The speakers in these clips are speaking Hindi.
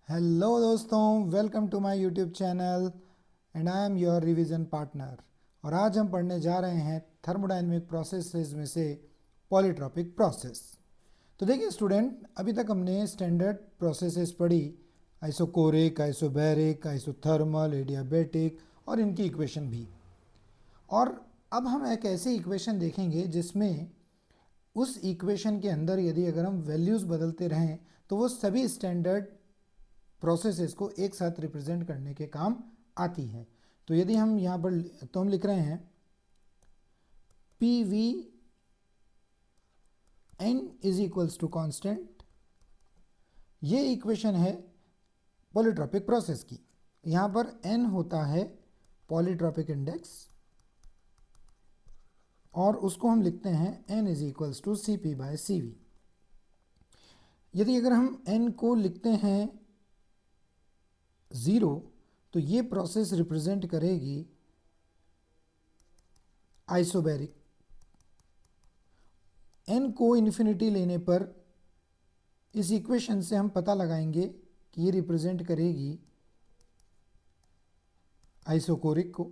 हेलो दोस्तों, welcome to my YouTube channel and I am your revision partner. और आज हम पढ़ने जा रहे हैं थर्मोडायनेमिक प्रोसेसेस में से पॉलीट्रॉपिक प्रोसेस। तो देखिए स्टूडेंट, अभी तक हमने स्टैंडर्ड प्रोसेसेस पढ़ी, आइसोकोरिक, आइसोबैरिक, आइसोथर्मल, एडियाबैटिक और इनकी इक्वेशन भी। और अब हम एक ऐसी इक्वेशन देखेंगे जिसमें उस इक्वेशन के अंदर यदि अगर हम वैल्यूज़ बदलते रहें तो वो सभी स्टैंडर्ड प्रोसेसेस को एक साथ रिप्रेजेंट करने के काम आती है। तो यदि हम यहाँ पर तो हम लिख रहे हैं P V N is equals to constant. ये इक्वेशन है पॉलीट्रॉपिक प्रोसेस की। यहाँ पर एन होता है पॉलीट्रॉपिक इंडेक्स और उसको हम लिखते हैं N is equals to C P by C V. यदि अगर हम एन को लिखते हैं 0 तो ये प्रोसेस रिप्रेजेंट करेगी आइसोबैरिक। एन को इन्फिनिटी लेने पर इस इक्वेशन से हम पता लगाएंगे कि ये रिप्रेजेंट करेगी आइसोकोरिक को।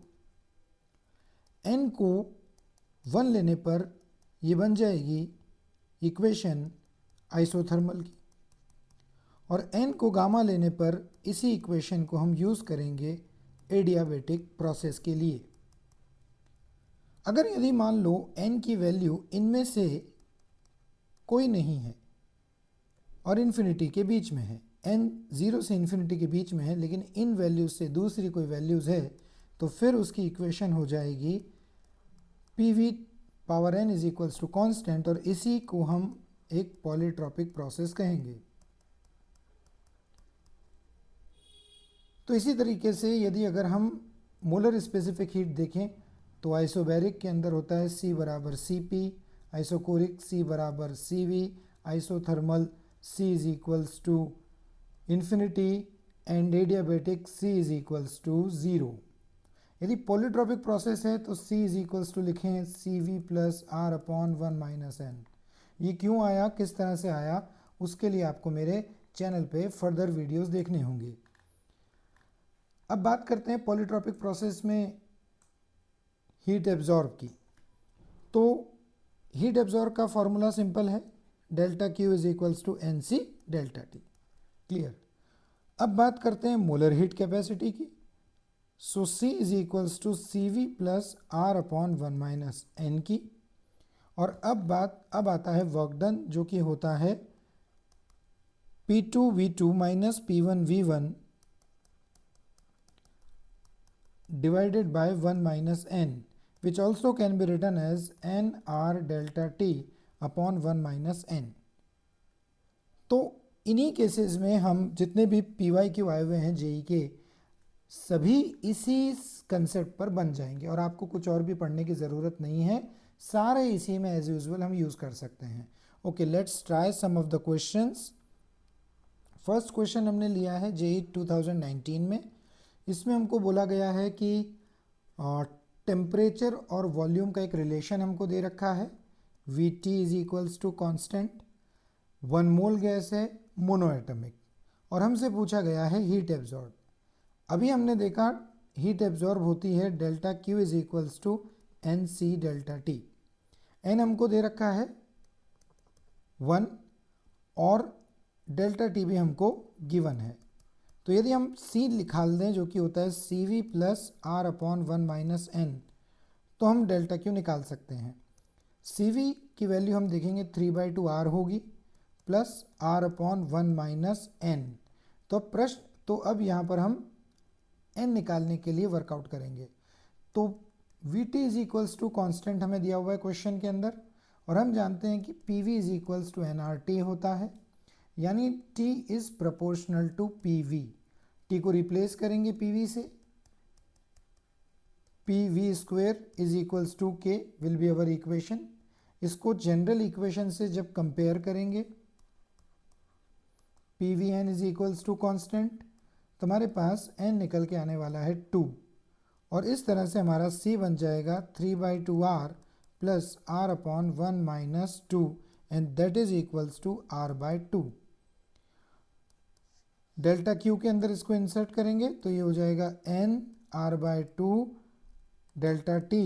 एन को 1 लेने पर ये बन जाएगी इक्वेशन आइसोथर्मल की। और एन को गामा लेने पर इसी इक्वेशन को हम यूज़ करेंगे एडियाबैटिक प्रोसेस के लिए। अगर यदि मान लो एन की वैल्यू इनमें से कोई नहीं है और इन्फिनिटी के बीच में है, एन 0 से इन्फिनिटी के बीच में है, लेकिन इन वैल्यूज़ से दूसरी कोई वैल्यूज़ है, तो फिर उसकी इक्वेशन हो जाएगी P V power N is equals to constant, और इसी को हम एक पॉलीट्रॉपिक प्रोसेस कहेंगे। तो इसी तरीके से यदि अगर हम मोलर स्पेसिफिक हीट देखें तो आइसोबैरिक के अंदर होता है C बराबर सी पी, आइसोकोरिक C बराबर C V, isothermal C is equals to infinity and adiabatic C is equals to 0। यदि पॉलीट्रॉपिक प्रोसेस है तो C इज इक्वल्स टू लिखें C V plus R upon 1 minus N. ये क्यों आया, किस तरह से आया, उसके लिए आपको मेरे चैनल पे फर्दर वीडियोस देखने होंगे। अब बात करते हैं पॉलीट्रॉपिक प्रोसेस में हीट एब्जॉर्ब की। तो हीट एब्जॉर्ब का फॉर्मूला सिंपल है, delta Q is equals to N C delta T. Clear. अब बात करते हैं मोलर हीट कैपेसिटी की। So C is equals to C V plus R upon 1 minus N की। और अब आता है वर्क डन, जो कि होता है P2V2 minus P1V1 divided by 1 minus n, which also can be written as nr delta t upon 1 minus n। तो इन्हीं केसेस में हम जितने भी पी वाई क्यू आए हुए हैं जेई के, सभी इसी कंसेप्ट पर बन जाएंगे और आपको कुछ और भी पढ़ने की ज़रूरत नहीं है, सारे इसी में एज यूजुअल हम यूज़ कर सकते हैं। Okay, let's try some of the questions. First question हमने लिया है जेई 2019 में। इसमें हमको बोला गया है कि टेम्परेचर और वॉल्यूम का एक रिलेशन हमको दे रखा है, V T is equals to constant. 1 mole gas है, मोनोएटमिक, और हमसे पूछा गया है हीट एब्जॉर्ब। अभी हमने देखा हीट एब्जॉर्ब होती है delta Q is equals to N C delta T. N हमको दे रखा है 1 और डेल्टा टी भी हमको गिवन है। तो यदि हम C निकाल दें, जो कि होता है C V plus R upon 1 minus N, तो हम डेल्टा क्यू निकाल सकते हैं। सी वी की वैल्यू हम देखेंगे 3/2 आर होगी plus R upon 1 minus N. तो अब यहाँ पर हम एन निकालने के लिए वर्कआउट करेंगे। तो V T is equals to constant हमें दिया हुआ है क्वेश्चन के अंदर, और हम जानते हैं कि P V is equals to N R T होता है, यानी T is proportional to P V. T को रिप्लेस करेंगे पी वी से, P V square is equals to K will be our equation. इसको जनरल इक्वेशन से जब कंपेयर करेंगे, P V N is equals to constant, तो हमारे पास एन निकल के आने वाला है 2, और इस तरह से हमारा C बन जाएगा 3/2 R plus R upon 1 minus 2, and that is equals to R/2। Delta Q के अंदर इसको इंसर्ट करेंगे तो ये हो जाएगा n r/2 delta T,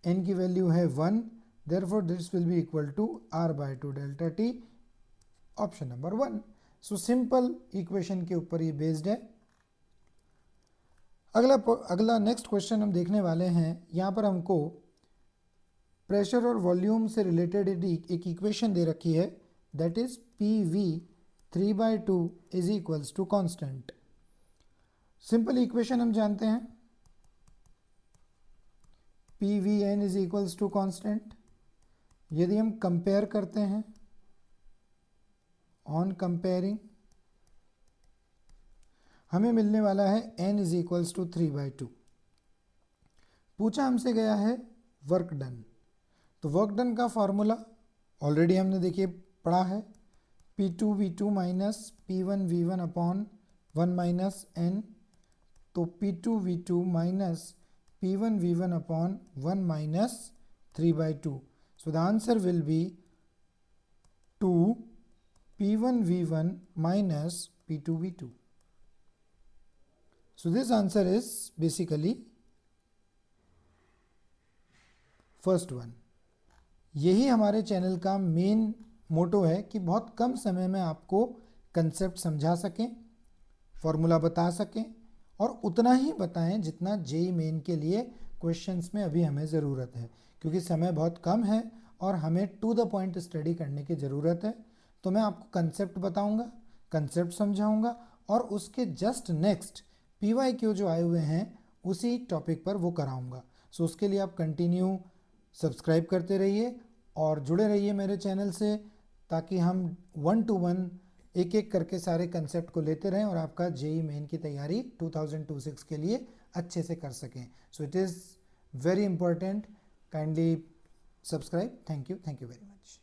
n की वैल्यू है 1, therefore this will be equal to r/2 delta T, option number 1। So simple equation के ऊपर ये बेस्ड है। अगला नेक्स्ट क्वेश्चन हम देखने वाले हैं। यहाँ पर हमको प्रेशर और वॉल्यूम से रिलेटेड एक इक्वेशन दे रखी है, that is PV 3/2 is equals to constant. Simple equation हम जानते हैं, PVN is equals to constant. यदि हम कंपेयर करते हैं, ऑन कंपेयरिंग हमें मिलने वाला है n इज इक्वल्स टू 3/2। पूछा हमसे गया है वर्क डन, तो वर्क डन का फॉर्मूला ऑलरेडी हमने देखिए पढ़ा है, P2V2 minus P1V1 upon 1 minus n, तो P2V2 minus P1V1 upon 1 minus 3/2। So the answer will be 2 P1V1 minus P2V2. So this answer is basically first one. यही हमारे चैनल का मेन मोटो है कि बहुत कम समय में आपको कंसेप्ट समझा सकें, फॉर्मूला बता सकें, और उतना ही बताएं जितना जेई मेन के लिए क्वेश्चंस में अभी हमें ज़रूरत है, क्योंकि समय बहुत कम है और हमें टू द पॉइंट स्टडी करने की ज़रूरत है। तो मैं आपको कंसेप्ट बताऊंगा, कंसेप्ट समझाऊंगा, और उसके जस्ट नेक्स्ट PYQ जो आए हुए हैं उसी टॉपिक पर वो कराऊंगा। सो उसके लिए आप कंटिन्यू सब्सक्राइब करते रहिए और जुड़े रहिए मेरे चैनल से, ताकि हम 1 to 1 एक एक करके सारे कंसेप्ट को लेते रहें और आपका जेई मेन की तैयारी 2026 के लिए अच्छे से कर सकें। So it is very important, kindly subscribe. Thank you very much.